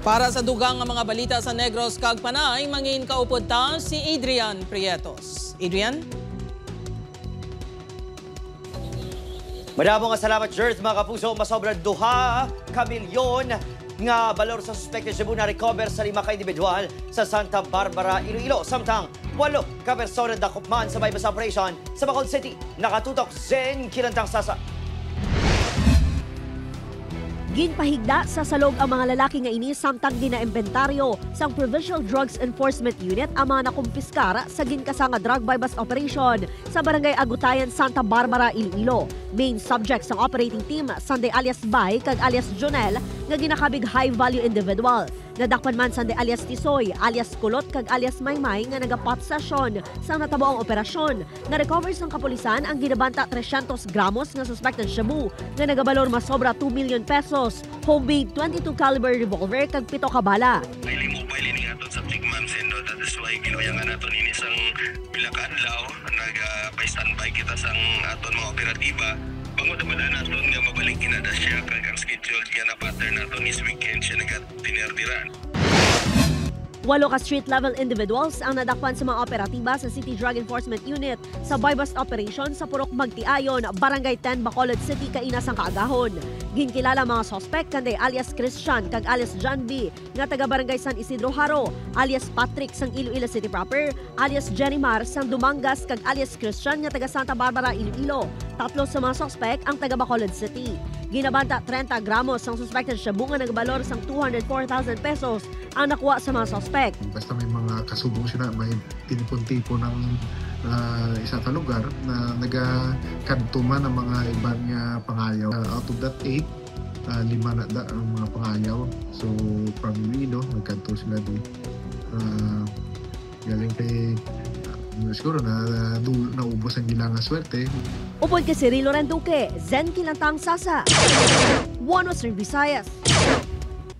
Para sa dugang nga mga balita sa Negros kag Panay, mangin kaupod ta si Adrian Prietos. Adrian? Madamo nga salamat, Jers, mga kapuso. Masobra 2 kamilyon nga balor sa suspect na Cebu na recover sa 5 ka-individual sa Santa Barbara, Iloilo. Samtang 8 ka-persona dakupman sa bypass operation sa Bacolod City. Nakatutok Zen Kilantang Sasa. Ginpahigda sa salog ang mga lalaki nga ini samtang ginaimbentaryo sang Provincial Drugs Enforcement Unit ang mga nakumpiskara sa ginkasa nga drug bypass operation sa Barangay Agutayan, Santa Barbara, Iloilo. Main subjects ng operating team, Sunday alias Bay kag alias Jonel, nga ginakabig high-value individual. Nadakpan man Sunday alias Tisoy, alias Kulot kag alias Maymay nga nagapot session sa natabuang operasyon. Na-recover sang kapulisan ang ginabanta 300 gramos nga suspected shabu nga nagabalor masobra 2 million pesos, homemade 22 caliber revolver kag 7 ka bala. Pwede mobile ini aton subject ma'am sendo, that is why ginuyangan naton ini sang pila ka adlaw nagpa-standby kita sang aton mga operatiba. Bangod na naton nga mabalik inada siya kag ang schedule niya na pattern naton is weekend siya nagatinerdiran. 8 ka street-level individuals ang nadakpan sa mga operatiba sa City Drug Enforcement Unit sa bypass operation sa Purok Magtiayon, Barangay 10, Bacolod City, kainasang kaagahon. Ginkilala mga sospek kanday alias Christian kag alias John B. nga taga Barangay San Isidro Haro, alias Patrick sang Iloilo City proper, alias Jenny Mar sang Dumangas kag alias Christian nga taga Santa Barbara, Iloilo. 3 sa mga sospek ang taga Bacolod City. Ginabanta 30 gramos ang suspected shabu nga nagbalor sang 204,000 pesos ang nakuha sa mga sospek. Basta may mga kasubong sila, may tinipon-tipo ng isa ka lugar na nagakantuman ng mga ibang pangayaw. Out of that 8, 5 na ang mga pangayaw. So from Iloilo, nagkanto sila di. Galing kay siguro na naubos ang ilang swerte. Upod kay Cirilo Renduque, Zen Kilantang Sasa, 103 Visayas.